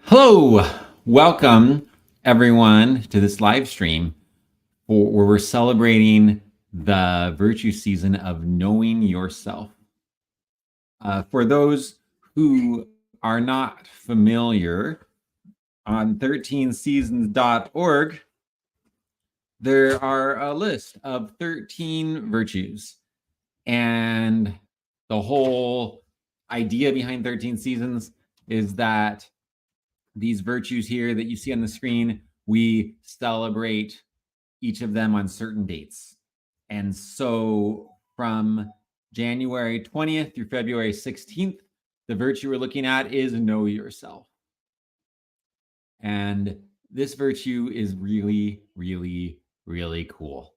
Hello, welcome everyone to this live stream where we're celebrating the virtue season of knowing yourself. For those who are not familiar, on 13seasons.org, there are a list of 13 virtues. And the whole idea behind 13 seasons is that these virtues here that you see on the screen, we celebrate each of them on certain dates. And so from January 20th through February 16th, the virtue we're looking at is know yourself. And this virtue is really, really, really cool.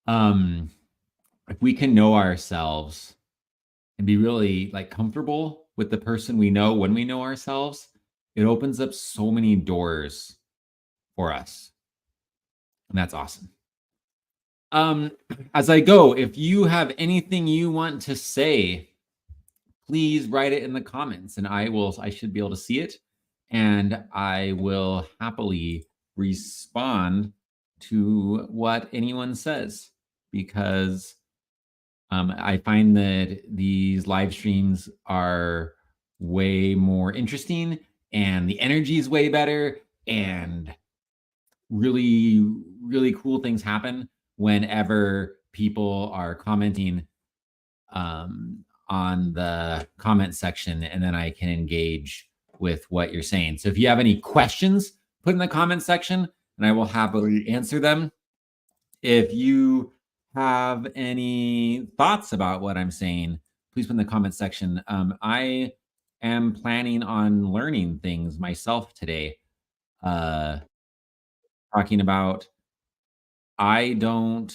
If we can know ourselves and be really comfortable with the person we know when we know ourselves, it opens up so many doors for us. And that's awesome. As I go, if you have anything you want to say, please write it in the comments and I should be able to see it and I will happily respond to what anyone says because I find that these live streams are way more interesting and the energy is way better and really, really cool things happen whenever people are commenting on the comment section, and then I can engage with what you're saying. So if you have any questions, put in the comment section and I will happily answer them. If you have any thoughts about what I'm saying, please put in the comment section. I am planning on learning things myself today. Talking about I don't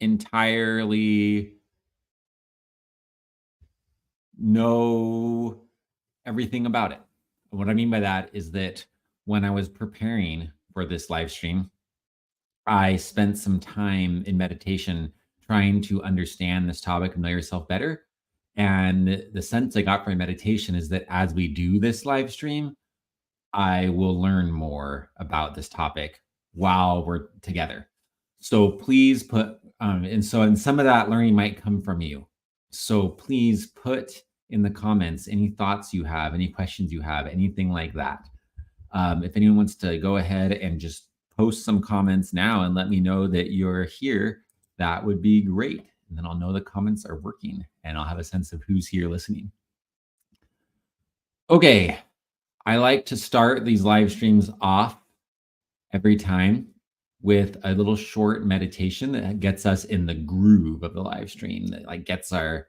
entirely know everything about it. What I mean by that is that when I was preparing for this live stream, I spent some time in meditation trying to understand this topic and know yourself better. And the sense I got from meditation is that as we do this live stream, I will learn more about this topic while we're together. So please put, and some of that learning might come from you. So please put in the comments any thoughts you have, any questions you have, anything like that. If anyone wants to go ahead and just post some comments now and let me know that you're here, that would be great. And then I'll know the comments are working and I'll have a sense of who's here listening. Okay, I like to start these live streams off every time with a little short meditation that gets us in the groove of the live stream, that gets our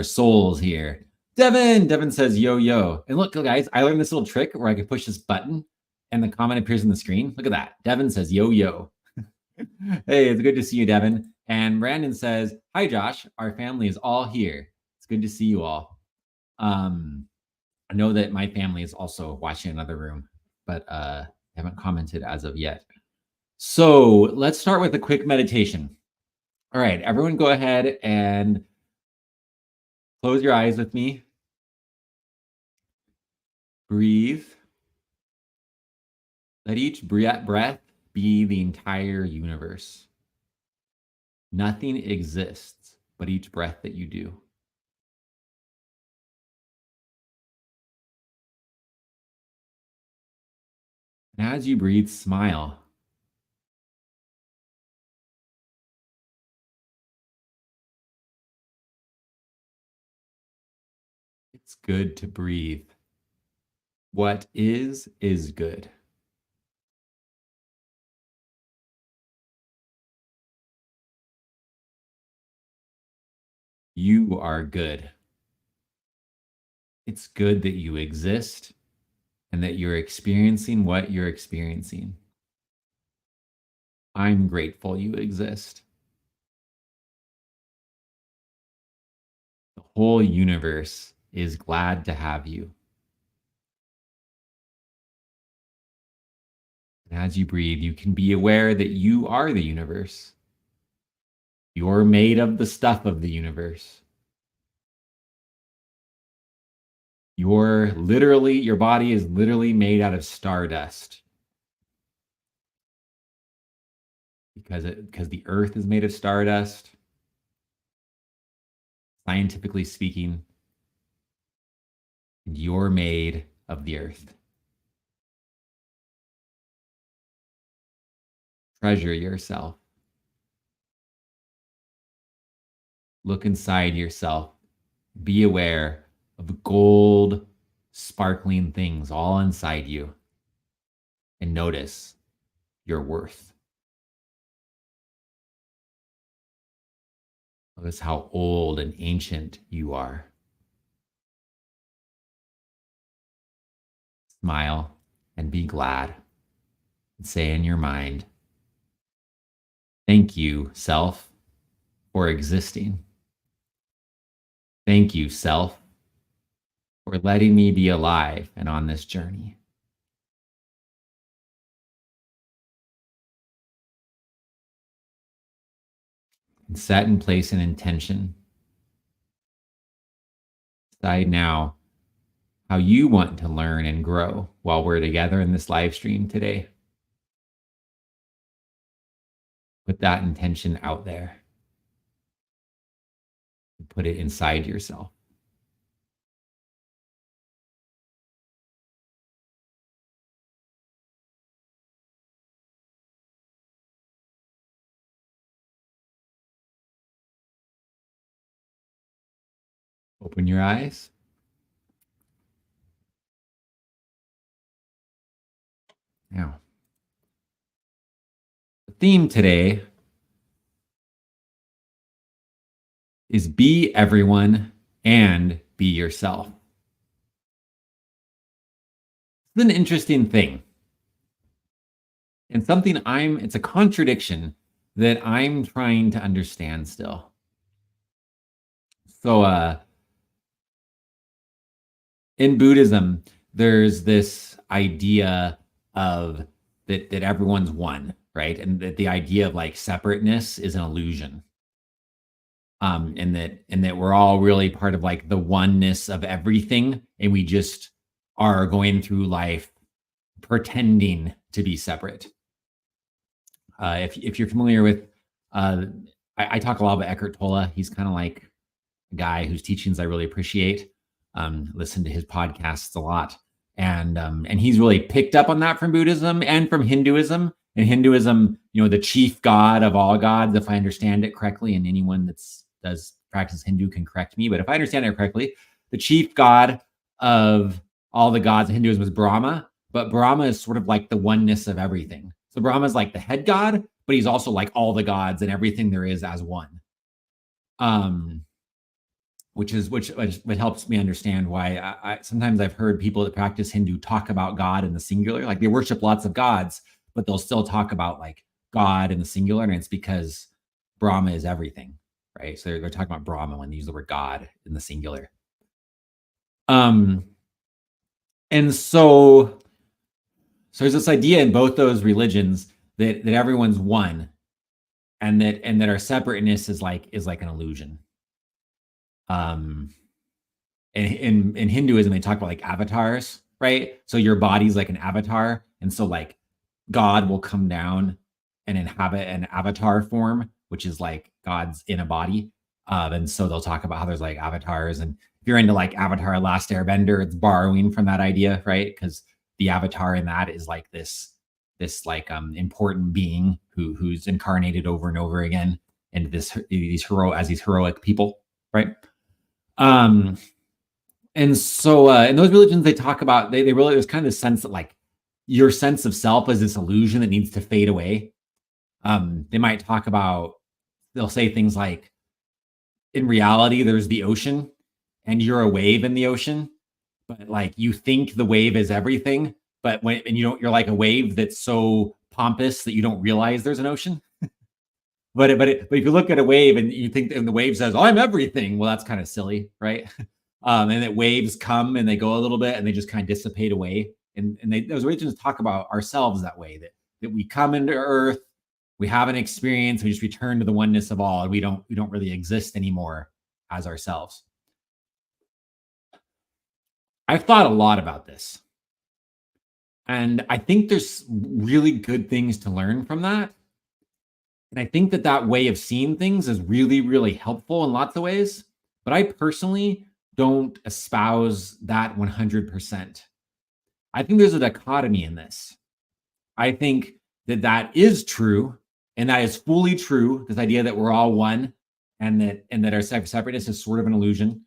souls here. Devin says yo yo. And look guys, I learned this little trick where I can push this button and the comment appears on the screen. Look at that. Devin says yo yo. Hey, it's good to see you, Devin. And Brandon says, hi Josh, our family is all here. It's good to see you all. I know that my family is also watching another room, but haven't commented as of yet. So let's start with a quick meditation. All right, everyone go ahead and close your eyes with me. Breathe. Let each breath be the entire universe. Nothing exists but each breath that you do. And as you breathe, smile. It's good to breathe. What is good. You are good. It's good that you exist and that you're experiencing what you're experiencing. I'm grateful you exist. The whole universe is glad to have you. And as you breathe, you can be aware that you are the universe. You're made of the stuff of the universe. Your body is literally made out of stardust because the earth is made of stardust, scientifically speaking, and you're made of the earth. Treasure yourself. Look inside yourself. Be aware of the gold, sparkling things all inside you, and notice your worth. Notice how old and ancient you are. Smile and be glad. And say in your mind, thank you, self, for existing. Thank you, self, for letting me be alive and on this journey. And set in place an intention. Decide now how you want to learn and grow while we're together in this live stream today. Put that intention out there. Put it inside yourself. Open your eyes. Now, the theme today is be everyone and be yourself. It's an interesting thing. And something it's a contradiction that I'm trying to understand still. So, in Buddhism, there's this idea of that everyone's one, right? And that the idea of like separateness is an illusion. And that we're all really part of like the oneness of everything, and we just are going through life pretending to be separate. If you're familiar with, I talk a lot about Eckhart Tolle. He's kind of like a guy whose teachings I really appreciate. Listen to his podcasts a lot, and he's really picked up on that from Buddhism and from Hinduism. In Hinduism, the chief god of all gods, if I understand it correctly, and anyone does practice Hindu can correct me, but if I understand it correctly, the chief god of all the gods in Hinduism was Brahma, but Brahma is sort of like the oneness of everything. So Brahma is like the head god, but he's also like all the gods and everything there is as one. Which helps me understand why I sometimes I've heard people that practice Hindu talk about God in the singular, like they worship lots of gods, but they'll still talk about like God in the singular, and it's because Brahma is everything, right? So they're talking about Brahma when they use the word God in the singular. And so there's this idea in both those religions that everyone's one, and that our separateness is like an illusion. And in Hinduism, they talk about like avatars, right? So your body's like an avatar, and so like God will come down and inhabit an avatar form, which is like God's in a body. And so they'll talk about how there's like avatars, and if you're into like Avatar: Last Airbender, it's borrowing from that idea, right? Because the avatar in that is like this like important being who's incarnated over and over again into these heroic people, right? And so in those religions, they talk about they really there's kind of this sense that like your sense of self is this illusion that needs to fade away. They might talk about they'll say things like, in reality, there's the ocean, and you're a wave in the ocean, but like you think the wave is everything, but you're like a wave that's so pompous that you don't realize there's an ocean. But if you look at a wave and you think and the wave says, "I'm everything," well, that's kind of silly, right? And that waves come and they go a little bit and they just kind of dissipate away. And those religions talk about ourselves that way, that we come into Earth, we have an experience, we just return to the oneness of all, and we don't really exist anymore as ourselves. I've thought a lot about this, and I think there's really good things to learn from that. And I think that that way of seeing things is really, really helpful in lots of ways. But I personally don't espouse that 100%. I think there's a dichotomy in this. I think that that is true, and that is fully true. This idea that we're all one, and that our separateness is sort of an illusion.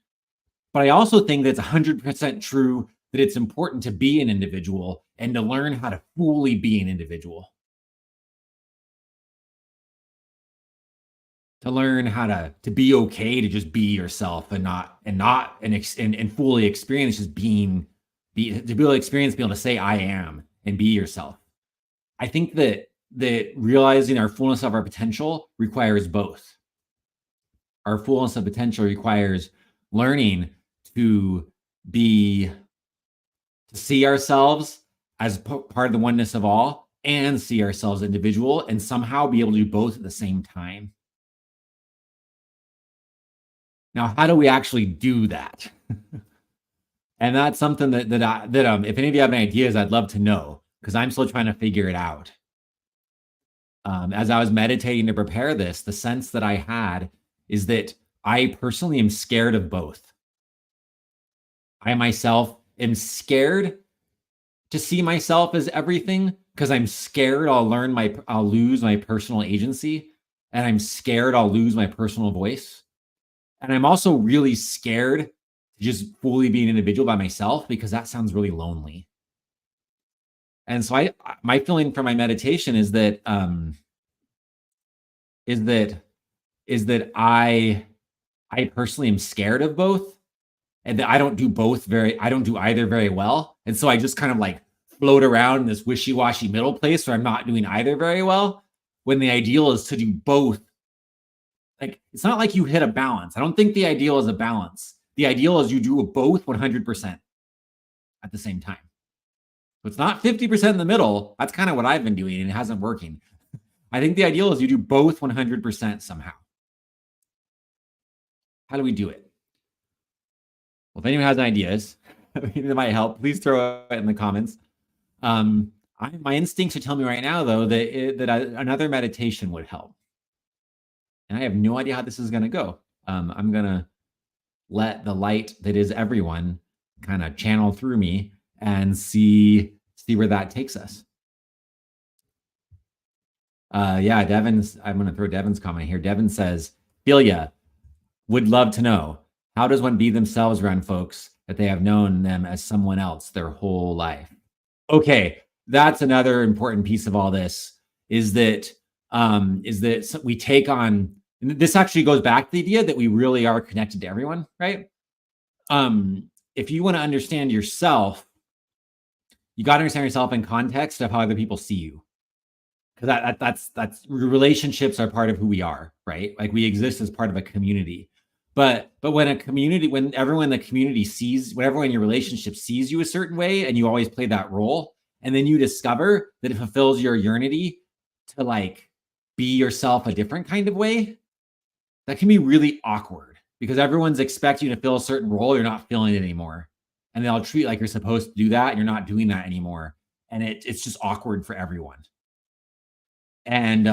But I also think that it's 100% true that it's important to be an individual and to learn how to fully be an individual, to learn how to be okay to just be yourself and fully experience just to be able to experience being able to say I am and be yourself. I think that realizing our fullness of our potential requires both. Our fullness of potential requires learning to be to see ourselves as part of the oneness of all and see ourselves individual and somehow be able to do both at the same time. Now, how do we actually do that? And that's something that if any of you have any ideas, I'd love to know because I'm still trying to figure it out. As I was meditating to prepare this, the sense that I had is that I personally am scared of both. I myself am scared to see myself as everything because I'm scared I'll lose my personal agency, and I'm scared I'll lose my personal voice. And I'm also really scared to just fully be an individual by myself because that sounds really lonely. And so my feeling for my meditation is that I personally am scared of both, and that I don't do either very well. And so I just kind of like float around in this wishy-washy middle place where I'm not doing either very well, when the ideal is to do both. Like, it's not like you hit a balance. I don't think the ideal is a balance. The ideal is you do both 100% at the same time. So it's not 50% in the middle. That's kind of what I've been doing, and it hasn't working. I think the ideal is you do both 100% somehow. How do we do it? Well, if anyone has ideas that might help, please throw it in the comments. My instincts should tell me right now, though, that another meditation would help. And I have no idea how this is going to go. I'm going to let the light that is everyone kind of channel through me and see where that takes us. Yeah, I'm going to throw Devin's comment here. Devin says, Philia would love to know, how does one be themselves around folks that they have known them as someone else their whole life? Okay, that's another important piece of all this is that we take on, and this actually goes back to the idea that we really are connected to everyone, right? If you want to understand yourself, you got to understand yourself in context of how other people see you. Because that's relationships are part of who we are, right? Like we exist as part of a community. But when everyone in the community when everyone in your relationship sees you a certain way, and you always play that role, and then you discover that it fulfills your yearnity to like be yourself a different kind of way, that can be really awkward because everyone's expecting you to fill a certain role, you're not feeling it anymore, and they'll treat like you're supposed to do that, and you're not doing that anymore, and it's just awkward for everyone. And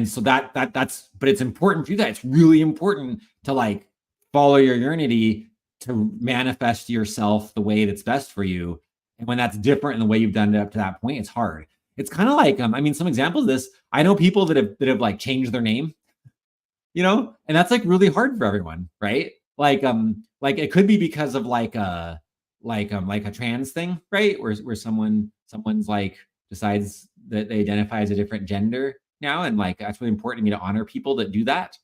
so that's but it's important to do that. It's really important to like follow your yearnity to manifest yourself the way that's best for you. And when that's different in the way you've done it up to that point, it's hard. It's kind of like I mean, some examples of this. I know people that have like changed their name, and that's like really hard for everyone, right? Like it could be because of like a trans thing, right? Where someone's like decides that they identify as a different gender now, and like that's really important to me to honor people that do that.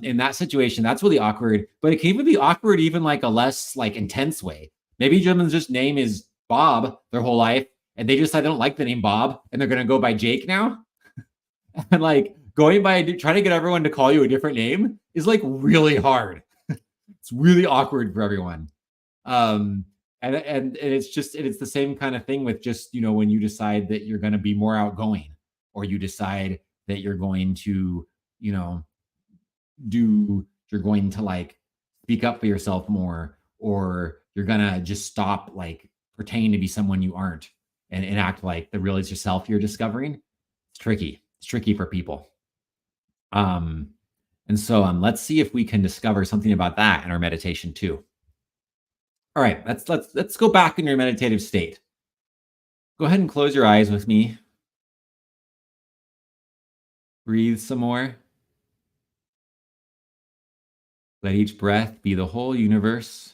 In that situation, that's really awkward, but it can even be awkward even like a less like intense way. Maybe someone's just name is Bob their whole life, and they just I don't like the name Bob, and they're gonna go by Jake now. And like going by trying to get everyone to call you a different name is like really hard. It's really awkward for everyone. And it's the same kind of thing with just when you decide that you're going to be more outgoing, or you decide that you're going to you know you're going to like speak up for yourself more, or you're gonna just stop like pretending to be someone you aren't and act like the real is yourself you're discovering. It's tricky. It's tricky for people. Um, and so let's see if we can discover something about that in our meditation too. All right, let's go back in your meditative state. Go ahead and close your eyes with me. Breathe some more. Let each breath be the whole universe.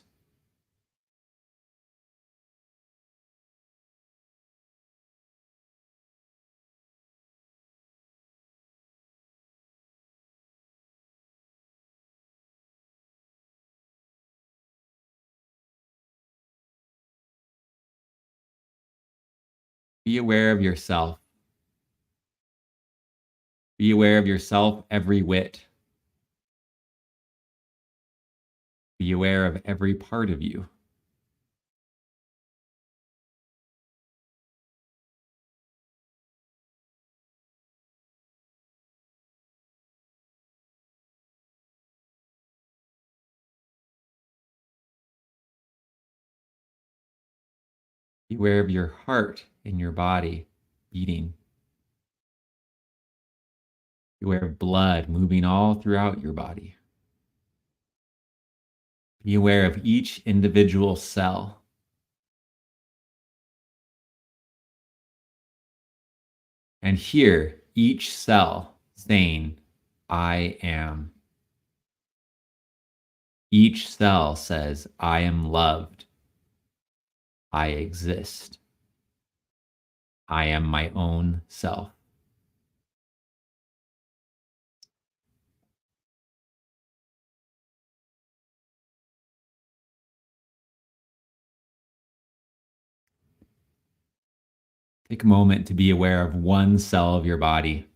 Be aware of yourself. Be aware of yourself every whit. Be aware of every part of you. Be aware of your heart and your body beating. Be aware of blood moving all throughout your body. Be aware of each individual cell. And hear each cell saying, I am. Each cell says, I am loved. I exist. I am my own self. Take a moment to be aware of one cell of your body.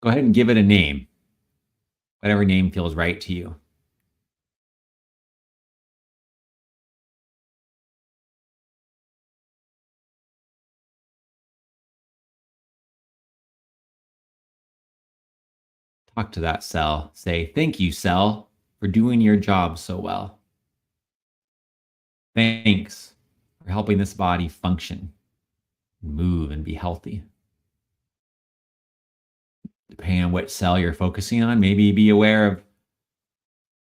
Go ahead and give it a name, whatever name feels right to you. Talk to that cell. Say, thank you, cell, for doing your job so well. Thanks for helping this body function, move, and be healthy. Depending on what cell you're focusing on, maybe be aware of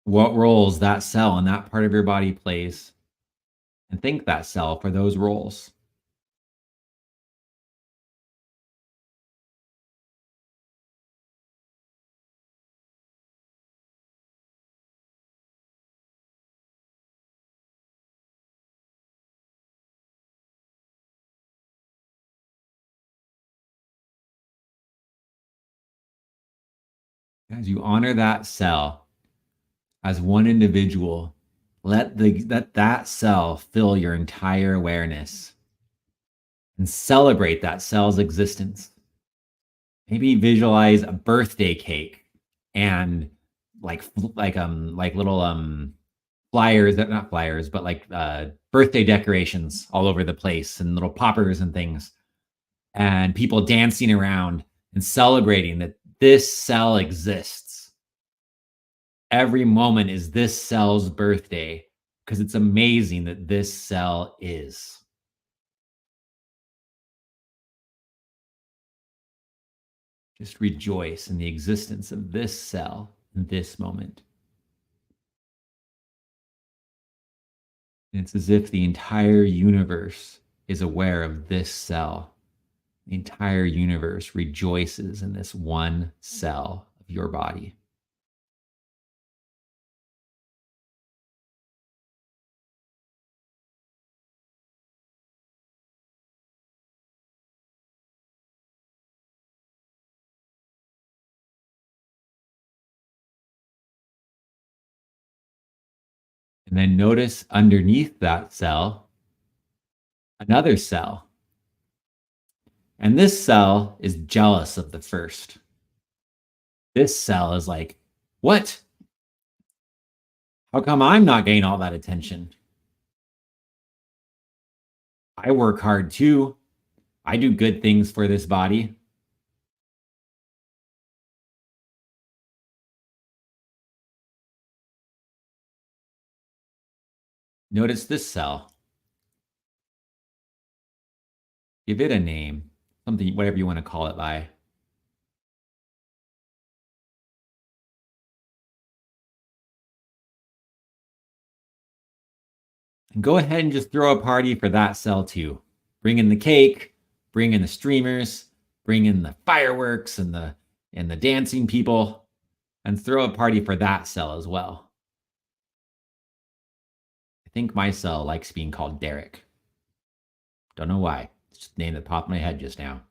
what roles that cell in that part of your body plays and thank that cell for those roles. As you honor that cell as one individual, let that cell fill your entire awareness and celebrate that cell's existence. Maybe visualize a birthday cake and like little flyers, that not flyers, but like birthday decorations all over the place and little poppers and things, and people dancing around and celebrating that this cell exists. Every moment is this cell's birthday because it's amazing that this cell is. Just rejoice in the existence of this cell in this moment. And it's as if the entire universe is aware of this cell. The entire universe rejoices in this one cell of your body. And then notice underneath that cell, another cell. And this cell is jealous of the first. This cell is like, what? How come I'm not getting all that attention? I work hard too. I do good things for this body. Notice this cell. Give it a name, something, whatever you want to call it by. And go ahead and just throw a party for that cell too. Bring in the cake, bring in the streamers, bring in the fireworks and the dancing people, and throw a party for that cell as well. I think my cell likes being called Derek. Don't know why. It's just the name that popped in my head just now.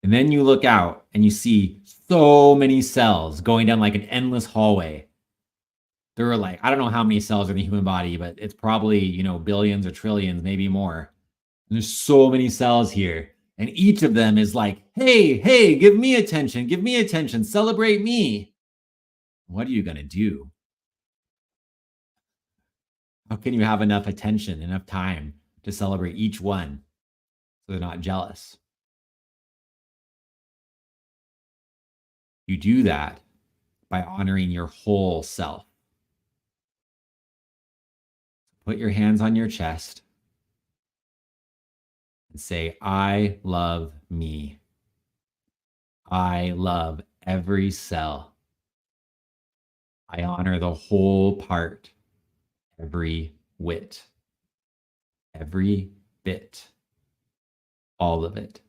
And then you look out and you see so many cells going down like an endless hallway. There are like, I don't know how many cells are in the human body, but it's probably, billions or trillions, maybe more. And there's so many cells here. And each of them is like, hey, give me attention, celebrate me. What are you going to do? How can you have enough attention, enough time to celebrate each one so they're not jealous? You do that by honoring your whole self. Put your hands on your chest and say, I love me. I love every cell. I honor the whole part, every whit, every bit, all of it.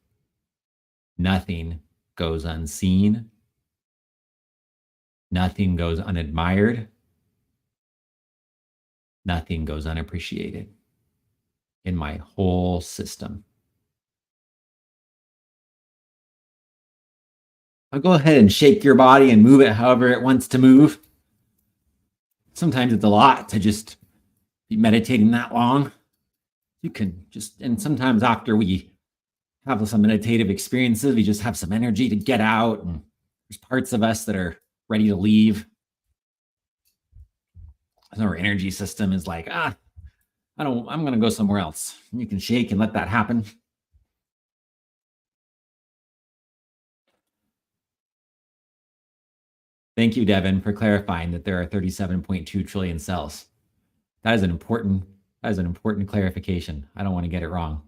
Nothing goes unseen. Nothing goes unadmired. Nothing goes unappreciated in my whole system. I'll go ahead and shake your body and move it however it wants to move. Sometimes it's a lot to just be meditating that long. You can just, and sometimes after we have some meditative experiences, we just have some energy to get out, and there's parts of us that are ready to leave. So our energy system is like, I'm going to go somewhere else. You can shake and let that happen. Thank you, Devin, for clarifying that there are 37.2 trillion cells. That is an important clarification. I don't want to get it wrong.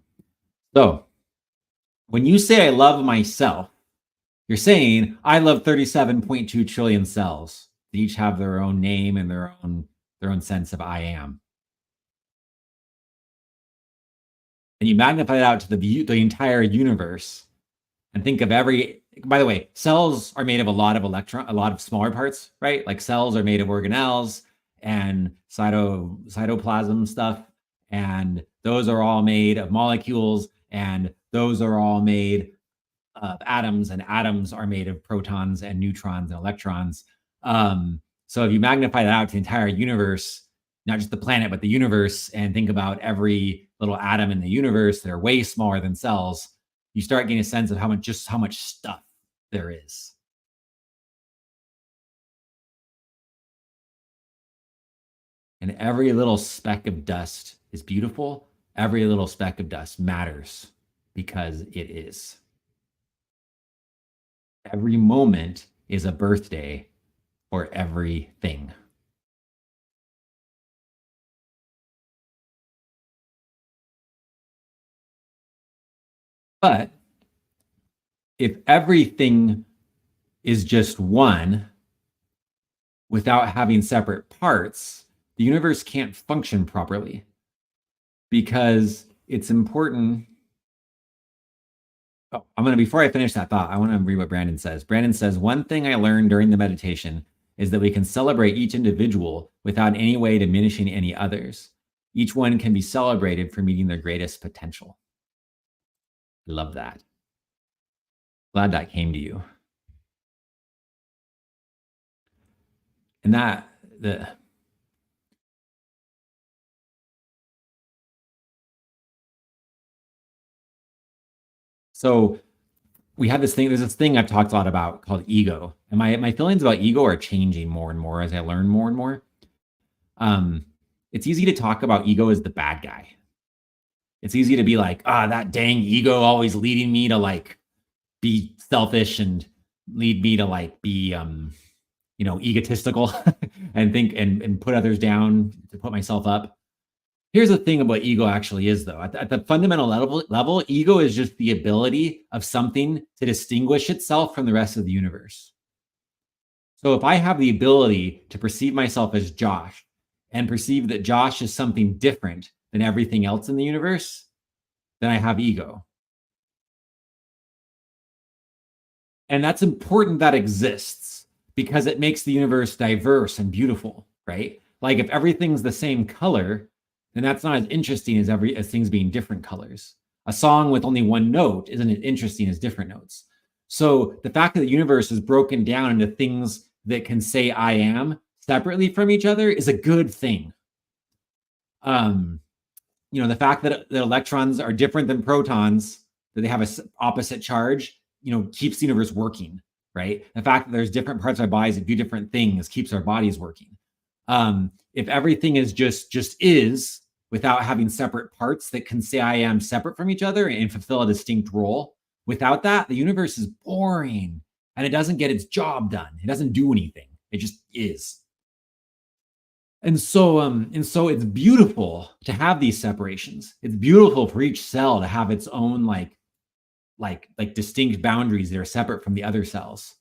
So when you say I love myself, you're saying I love 37.2 trillion cells. They each have their own name and their own sense of I am. And you magnify it out to the entire universe and think of by the way, cells are made of a lot of smaller parts, right? Like cells are made of organelles and cytoplasm stuff. And those are all made of molecules, and those are all made of atoms, and atoms are made of protons and neutrons and electrons. So if you magnify that out to the entire universe, not just the planet, but the universe, and think about every little atom in the universe that are way smaller than cells, you start getting a sense of how much stuff there is. And every little speck of dust is beautiful. Every little speck of dust matters because it is. Every moment is a birthday for everything. But if everything is just one without having separate parts, the universe can't function properly, because it's important. Before I finish that thought, I want to read what Brandon says. Brandon says, one thing I learned during the meditation is that we can celebrate each individual without in any way diminishing any others. Each one can be celebrated for meeting their greatest potential. I love that. Glad that came to you. And so we have this thing, there's this thing I've talked a lot about called ego. And my feelings about ego are changing more and more as I learn more and more. It's easy to talk about ego as the bad guy. It's easy to be like, that dang ego always leading me to like be selfish and lead me to like be egotistical and think and put others down to put myself up. Here's the thing about ego actually is though. At the fundamental level, ego is just the ability of something to distinguish itself from the rest of the universe. So if I have the ability to perceive myself as Josh and perceive that Josh is something different than everything else in the universe, then I have ego. And that's important that exists because it makes the universe diverse and beautiful, right? Like if everything's the same color, then that's not as interesting as things being different colors. A song with only one note isn't as interesting as different notes. So the fact that the universe is broken down into things that can say I am separately from each other is a good thing. The fact that the electrons are different than protons, that they have an opposite charge, keeps the universe working, right? The fact that there's different parts of our bodies that do different things keeps our bodies working. If everything is just is without having separate parts that can say I am separate from each other and fulfill a distinct role, without that, the universe is boring and it doesn't get its job done. It doesn't do anything. It just is. And so it's beautiful to have these separations. It's beautiful for each cell to have its own like distinct boundaries that are separate from the other cells.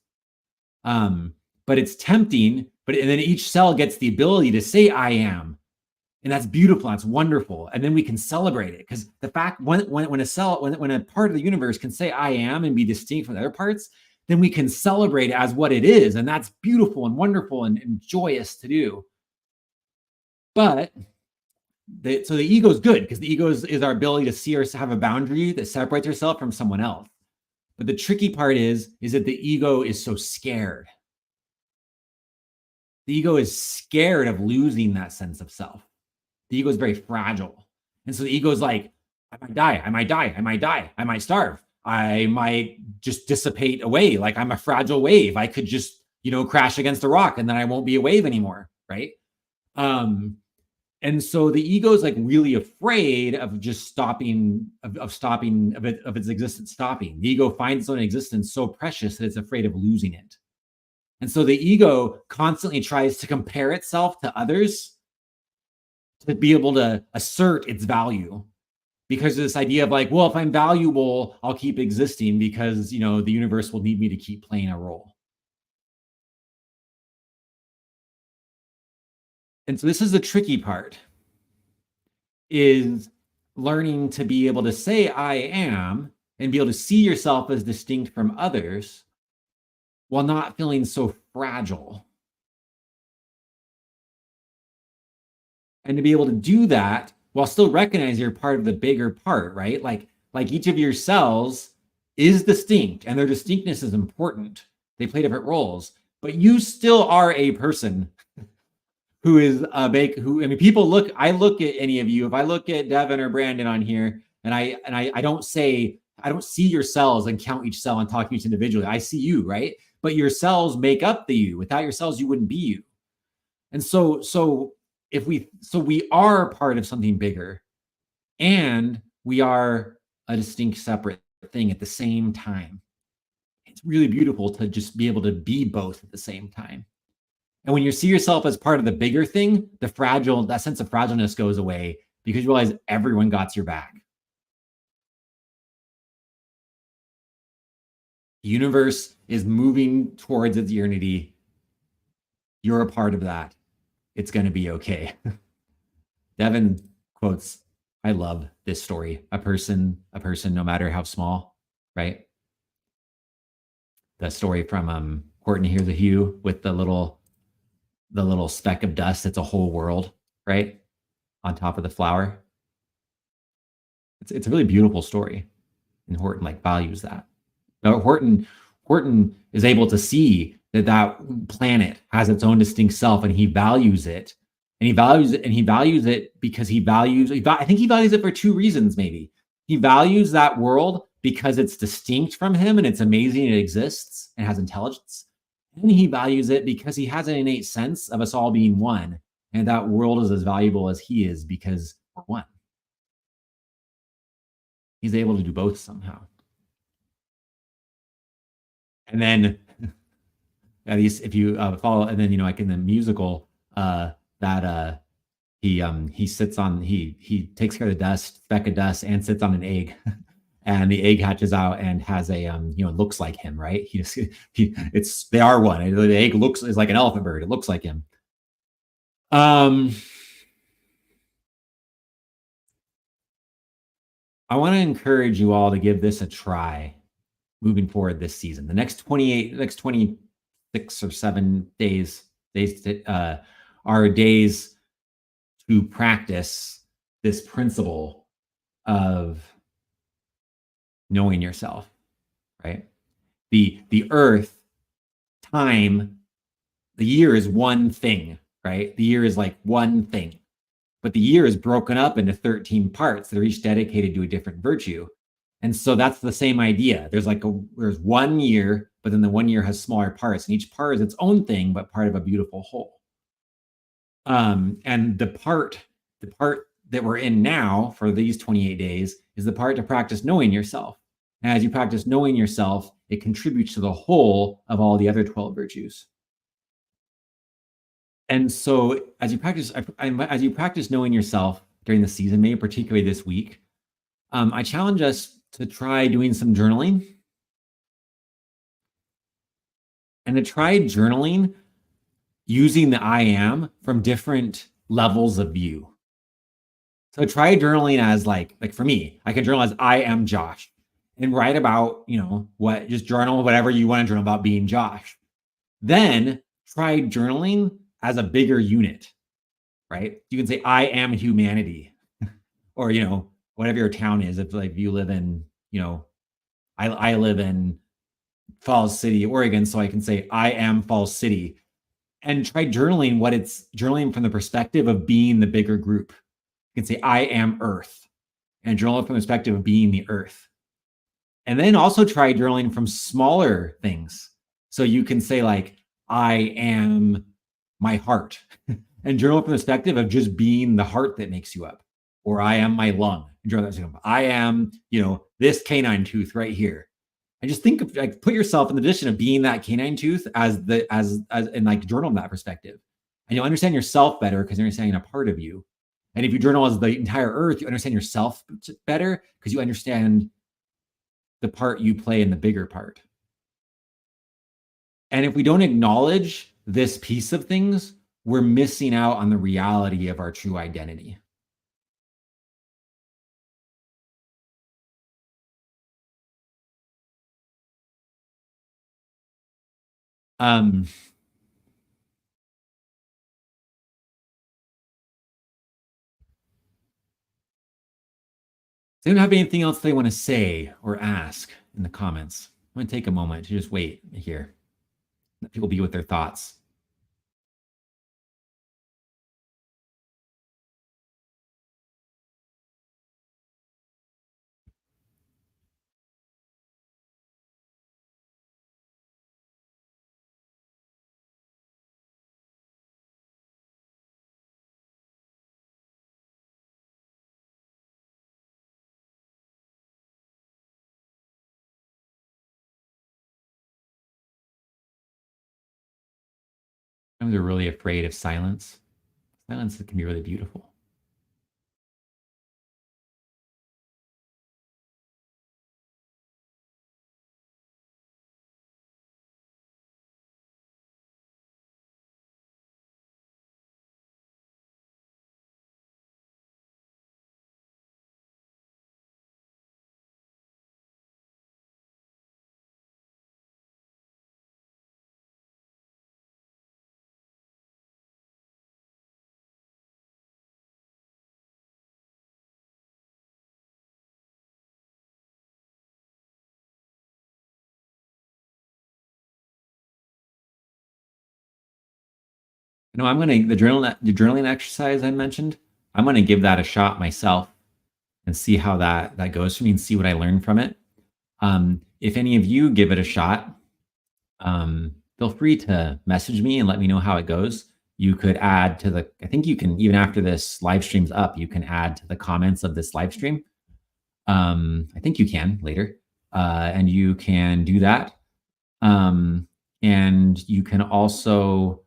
But it's tempting, and then each cell gets the ability to say I am. And that's beautiful, that's wonderful. And then we can celebrate it because the fact when a part of the universe can say I am and be distinct from the other parts, then we can celebrate it as what it is. And that's beautiful and wonderful and joyous to do. But so the ego is good because the ego is our ability to see or have a boundary that separates ourselves from someone else. But the tricky part is that the ego is so scared. The ego is scared of losing that sense of self. The ego is very fragile. And so the ego is like, I might die, I might die, I might die, I might starve, I might just dissipate away. Like I'm a fragile wave. I could just, crash against a rock and then I won't be a wave anymore, right? And so the ego is like really afraid of just stopping, of its existence stopping. The ego finds its own existence so precious that it's afraid of losing it. And so the ego constantly tries to compare itself to others to be able to assert its value. Because of this idea of like, well, if I'm valuable, I'll keep existing because, the universe will need me to keep playing a role. And so this is the tricky part, is learning to be able to say I am and be able to see yourself as distinct from others while not feeling so fragile. And to be able to do that while still recognizing you're part of the bigger part, right? Like each of your cells is distinct and their distinctness is important. They play different roles, but you still are a person who is I look at any of you, if I look at Devin or Brandon on here and I don't see your cells and count each cell and talk to each individually. I see you, right? But your cells make up the you. Without your cells, you wouldn't be you. And so we are part of something bigger and we are a distinct separate thing at the same time. It's really beautiful to just be able to be both at the same time. And when you see yourself as part of the bigger thing, that sense of fragileness goes away because you realize everyone got your back. The universe is moving towards its unity. You're a part of that. It's going to be okay. Devin quotes, I love this story. A person, no matter how small, right? The story from Horton Hears a Hue with the little speck of dust that's a whole world, right? On top of the flower. It's a really beautiful story. And Horton values that. Now Horton is able to see that planet has its own distinct self and he values it. And he values it because I think he values it for two reasons, maybe. He values that world because it's distinct from him and it's amazing it exists and has intelligence. And he values it because he has an innate sense of us all being one. And that world is as valuable as he is because we're one. He's able to do both somehow. And then at least if you follow, and then like in the musical, that he sits on he takes care of the dust, speck of dust, and sits on an egg. And the egg hatches out and has a looks like him, right? He just they are one. The egg looks is like an elephant bird. It looks like him. I want to encourage you all to give this a try moving forward this season. The next 26 or 7 days are days to practice this principle of knowing yourself, right? The earth, time, the year is one thing, right? The year is like one thing, but the year is broken up into 13 parts that are each dedicated to a different virtue. And so that's the same idea. There's one year, but then the one year has smaller parts, and each part is its own thing, but part of a beautiful whole. And the part that we're in now for these 28 days is the part to practice knowing yourself. And as you practice knowing yourself, it contributes to the whole of all the other 12 virtues. And so as you practice knowing yourself during the season, maybe particularly this week, I challenge us to try doing some journaling, and to try journaling using the I am from different levels of view. So try journaling as like for me, I can journal as I am Josh, and write about, just journal whatever you want to journal about being Josh. Then try journaling as a bigger unit, right? You can say I am humanity, or whatever your town is. If like you live in, I live in Falls City, Oregon, so I can say I am Falls City, and try journaling journaling from the perspective of being the bigger group. You can say I am Earth, and journal from the perspective of being the Earth. And then also try journaling from smaller things. So you can say like I am my heart, and journal from the perspective of just being the heart that makes you up. Or I am my lung. I am, this canine tooth right here. And just think of put yourself in the position of being that canine tooth as and like journal from that perspective. And you'll understand yourself better because you're understanding a part of you. And if you journal as the entire earth, you understand yourself better because you understand the part you play in the bigger part. And if we don't acknowledge this piece of things, we're missing out on the reality of our true identity. Does anyone have anything else they want to say or ask in the comments? I'm going to take a moment to just wait here. Let people be with their thoughts. Sometimes they're really afraid of silence. Silence can be really beautiful. I'm going to the journaling exercise I mentioned. I'm going to give that a shot myself and see how that goes for me and see what I learn from it. If any of you give it a shot, feel free to message me and let me know how it goes. You could add to I think you can, even after this live stream's up, you can add to the comments of this live stream. I think you can later, and you can do that. And you can also,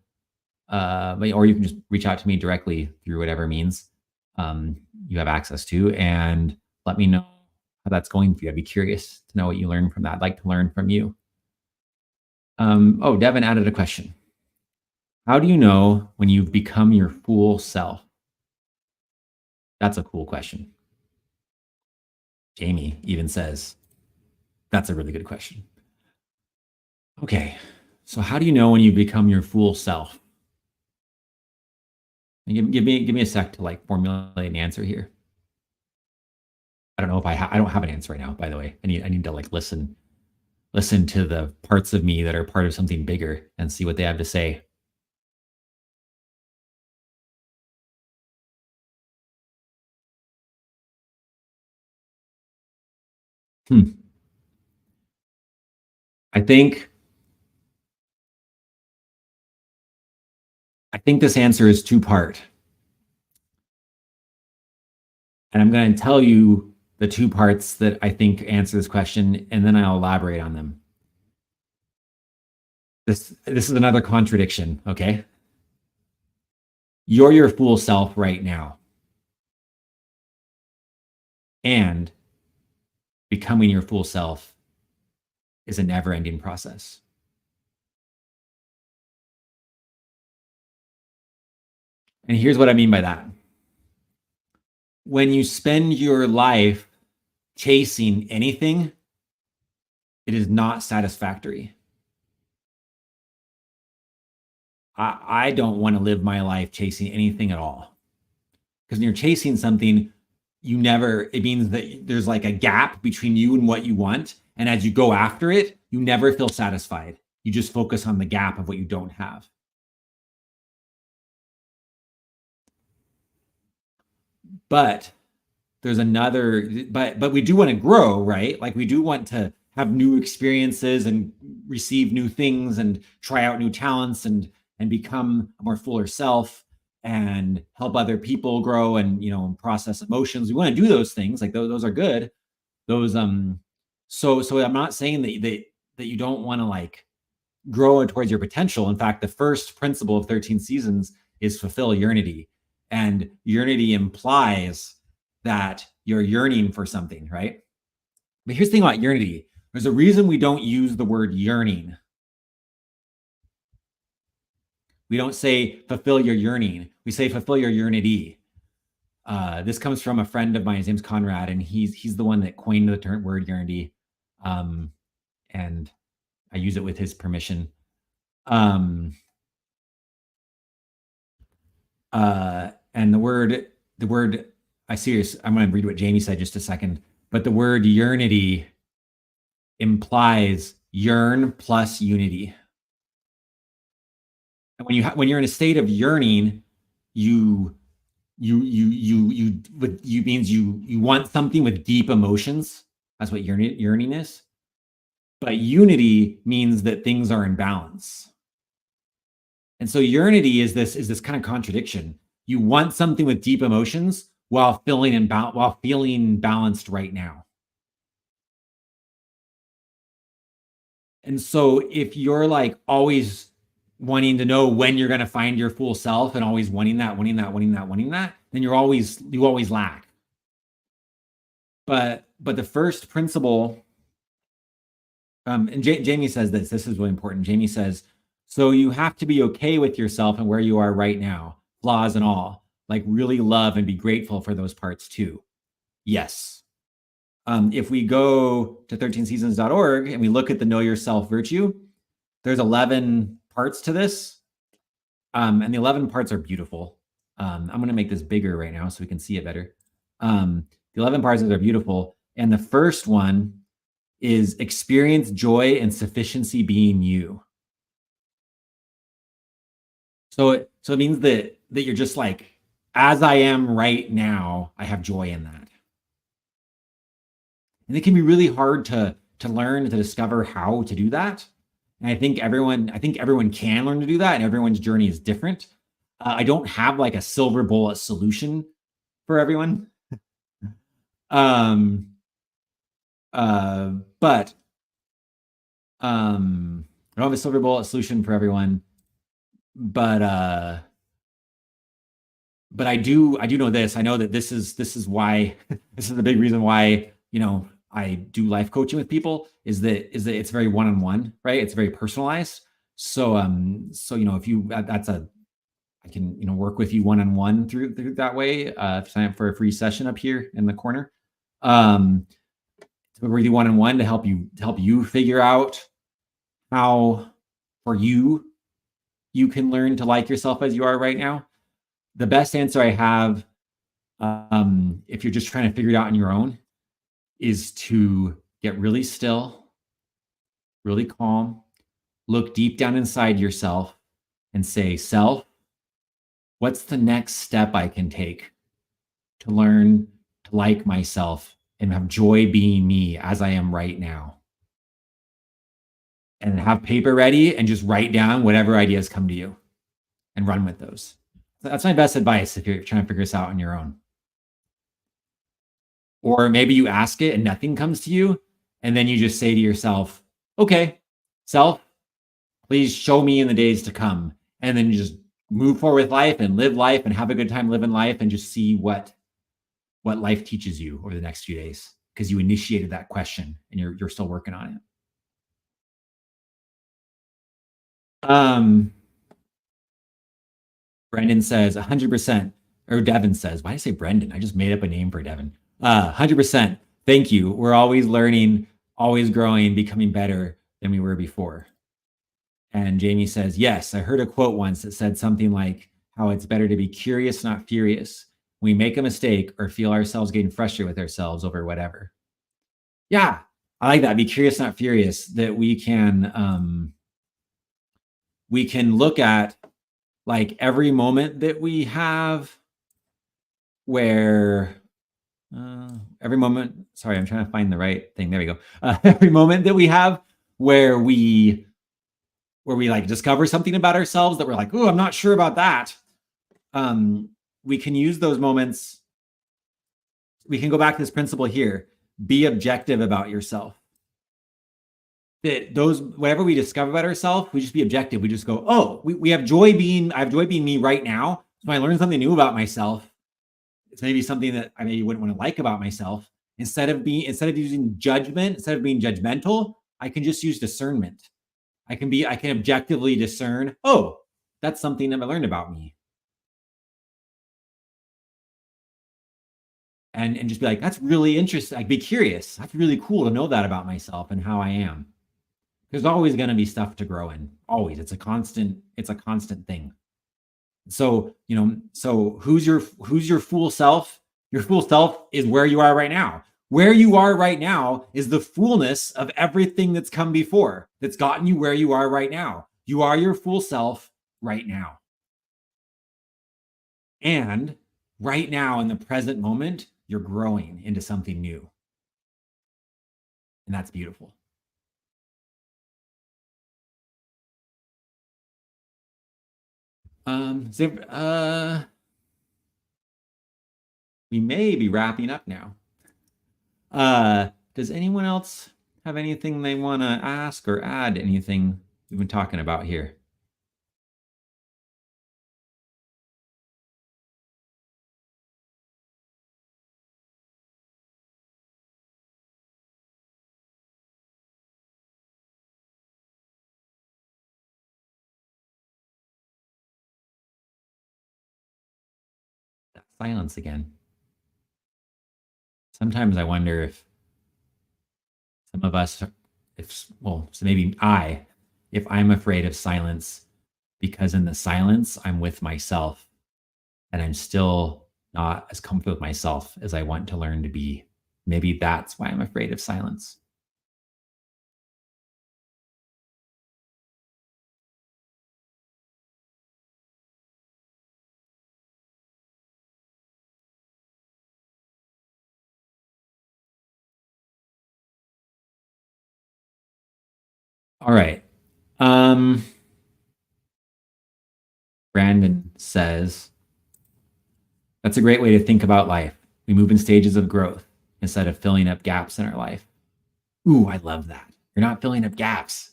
or you can just reach out to me directly through whatever means um, you have access to, and let me know how that's going for you. I'd be curious to know what you learned from that. I'd like to learn from you. Oh, Devin added a question. How do you know when you've become your full self? That's a cool question. Jamie even says, that's a really good question. Okay, so how do you know when you become your full self? Give me a sec to like formulate an answer here. I don't know if I don't have an answer right now. By the way, I need to like listen to the parts of me that are part of something bigger and see what they have to say. Hmm. I think this answer is two-part. And I'm going to tell you the two parts that I think answer this question, and then I'll elaborate on them. This is another contradiction, okay? You're your full self right now. And becoming your full self is a never-ending process. And here's what I mean by that. When you spend your life chasing anything, it is not satisfactory. I don't want to live my life chasing anything at all. Because when you're chasing something, it means that there's like a gap between you and what you want. And as you go after it, you never feel satisfied. You just focus on the gap of what you don't have. But there's another, but we do want to grow, right? Like we do want to have new experiences and receive new things and try out new talents and become a more fuller self and help other people grow and process emotions. We want to do those things, like those are good. Those so I'm not saying that you don't want to like grow towards your potential. In fact, the first principle of 13 seasons is fulfill yearnity. And yearnity implies that you're yearning for something, right? But here's the thing about yearnity. There's a reason we don't use the word yearning. We don't say fulfill your yearning. We say fulfill your yearnity. This comes from a friend of mine. His name's Conrad, and he's the one that coined the term word yearnity. And I use it with his permission. And the word, I'm going to read what Jamie said just a second, but the word yearnity implies yearn plus unity. And when you're in a state of yearning, you means you want something with deep emotions. That's what yearning is. But unity means that things are in balance. And so yearnity is this kind of contradiction. You want something with deep emotions while feeling balanced right now. And so if you're like always wanting to know when you're going to find your full self and always wanting that, then you always lack. But the first principle, and Jamie says this is really important. Jamie says, so you have to be okay with yourself and where you are right now, flaws and all, like really love and be grateful for those parts too. Yes. If we go to 13seasons.org and we look at the know yourself virtue, there's 11 parts to this. And the 11 parts are beautiful. I'm going to make this bigger right now so we can see it better. The 11 parts are beautiful. And the first one is experience joy and sufficiency being you. So it means that you're just like, as I am right now, I have joy in that. And it can be really hard to learn, to discover how to do that. And I think everyone can learn to do that, and everyone's journey is different. I don't have like a silver bullet solution for everyone. But I don't have a silver bullet solution for everyone, but I do know this. I know that this is why this is the big reason why, I do life coaching with people is that it's very one-on-one, right? It's very personalized. So if you that's a I can work with you one-on-one through that way. Sign up for a free session up here in the corner. To work with you one-on-one to help you figure out how for you can learn to like yourself as you are right now. The best answer I have, if you're just trying to figure it out on your own, is to get really still, really calm, look deep down inside yourself and say, self, what's the next step I can take to learn to like myself and have joy being me as I am right now? And have paper ready and just write down whatever ideas come to you and run with those. That's my best advice if you're trying to figure this out on your own. Or maybe you ask it and nothing comes to you. And then you just say to yourself, okay, self, please show me in the days to come. And then you just move forward with life and live life and have a good time living life and just see what life teaches you over the next few days because you initiated that question and you're still working on it. Brendan says 100%, or Devin says, why did I say Brendan? I just made up a name for Devin. 100%. Thank you. We're always learning, always growing, becoming better than we were before. And Jamie says, yes, I heard a quote once that said something like how it's better to be curious, not furious. When we make a mistake or feel ourselves getting frustrated with ourselves over whatever. Yeah, I like that. Be curious, not furious. That we can look at like every moment that we have where every moment, sorry, I'm trying to find the right thing. There we go. Every moment that we have where we like discover something about ourselves that we're like, oh, I'm not sure about that. We can use those moments. We can go back to this principle here. Be objective about yourself. That those, whatever we discover about ourselves, we just be objective. We just go, oh, I have joy being me right now. So I learn something new about myself. It's maybe something that I maybe wouldn't want to like about myself. Instead of using judgment, instead of being judgmental, I can just use discernment. I can objectively discern, oh, that's something that I learned about me. And just be like, that's really interesting. Like, be curious. That's really cool to know that about myself and how I am. There's always going to be stuff to grow in. Always. It's a constant thing. So, who's your full self? Your full self is where you are right now. Where you are right now is the fullness of everything that's come before, that's gotten you where you are right now. You are your full self right now. And right now, in the present moment, you're growing into something new. And that's beautiful. We may be wrapping up now. Does anyone else have anything they want to ask or add? Anything we've been talking about here? Silence again. Sometimes I wonder if some of us, so maybe if I'm afraid of silence, because in the silence, I'm with myself and I'm still not as comfortable with myself as I want to learn to be. Maybe that's why I'm afraid of silence. All right. Brandon says, that's a great way to think about life. We move in stages of growth instead of filling up gaps in our life. Ooh, I love that. You're not filling up gaps.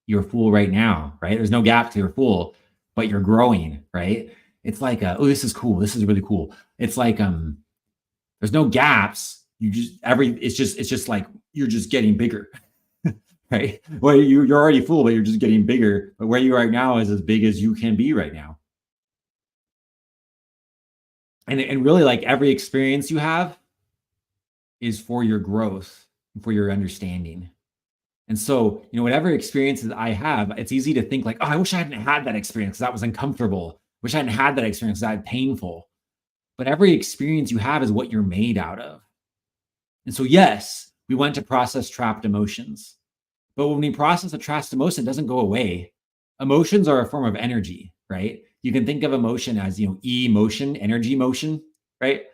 you're full right now, right? There's no gap to your full, but you're growing, right? It's like, oh, this is cool. This is really cool. It's like, there's no gaps. You just it's just like you're just getting bigger, right? Well, you're already full, but you're just getting bigger. But where you are right now is as big as you can be right now. And really, like every experience you have is for your growth, for your understanding. And so, whatever experiences I have, it's easy to think like, oh, I wish I hadn't had that experience because that was uncomfortable. Wish I hadn't had that experience because that was painful. But every experience you have is what you're made out of. And so, yes, we want to process trapped emotions. But when we process a trapped emotion, it doesn't go away. Emotions are a form of energy, right? You can think of emotion as, emotion, energy motion, right?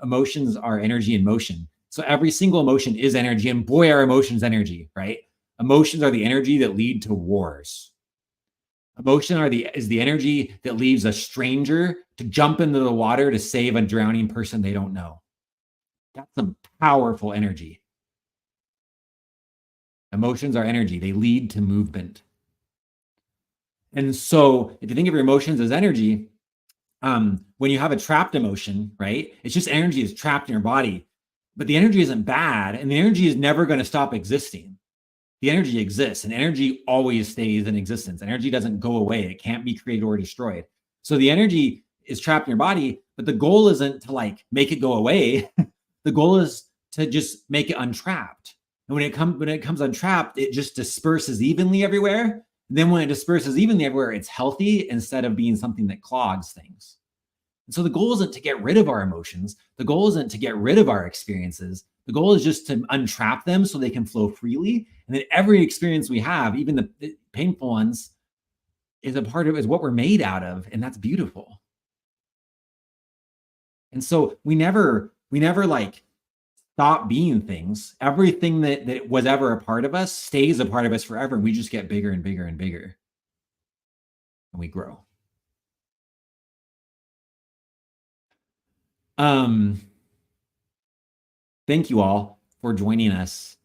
Emotions are energy in motion. So every single emotion is energy, and boy, are emotions energy, right? Emotions are the energy that lead to wars. Emotion is the energy that leaves a stranger to jump into the water to save a drowning person they don't know. That's some powerful energy. Emotions are energy. They lead to movement. And so if you think of your emotions as energy, when you have a trapped emotion, right? It's just energy is trapped in your body, but the energy isn't bad, and the energy is never going to stop existing. The energy exists, and energy always stays in existence. Energy doesn't go away. It can't be created or destroyed. So the energy is trapped in your body, but the goal isn't to like make it go away. The goal is to just make it untrapped. And when it comes untrapped, it just disperses evenly everywhere. And then when it disperses evenly everywhere, it's healthy instead of being something that clogs things. And so the goal isn't to get rid of our emotions. The goal isn't to get rid of our experiences. The goal is just to untrap them so they can flow freely. And then every experience we have, even the painful ones, is what we're made out of. And that's beautiful. And so we never like stop being things. Everything that was ever a part of us stays a part of us forever. And we just get bigger and bigger and bigger. And we grow. Thank you all for joining us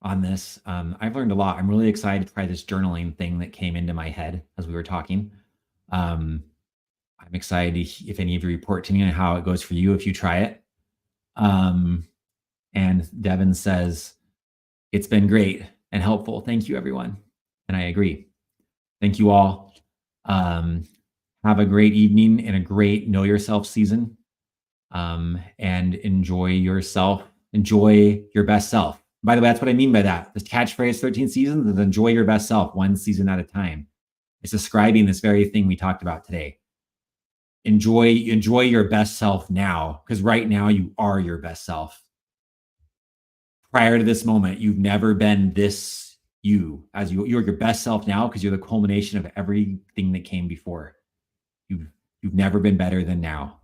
on this. I've learned a lot. I'm really excited to try this journaling thing that came into my head as we were talking. I'm excited if any of you report to me on how it goes for you if you try it. And Devin says, it's been great and helpful. Thank you, everyone. And I agree. Thank you all. Have a great evening and a great Know Yourself season. And enjoy yourself. Enjoy your best self. By the way, that's what I mean by that. The catchphrase 13 seasons is enjoy your best self, one season at a time. It's describing this very thing we talked about today. Enjoy your best self now, because right now you are your best self. Prior to this moment, you've never been this you're your best self now because you're the culmination of everything that came before. You've never been better than now.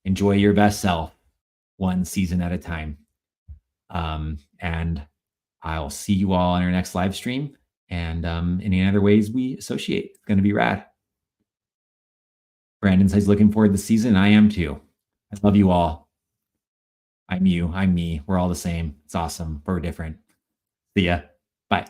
Enjoy your best self, one season at a time. And I'll see you all on our next live stream and any other ways we associate. It's going to be rad. Brandon says, looking forward to the season. I am too. I love you all. I'm you. I'm me. We're all the same. It's awesome. We're different. See ya. Bye.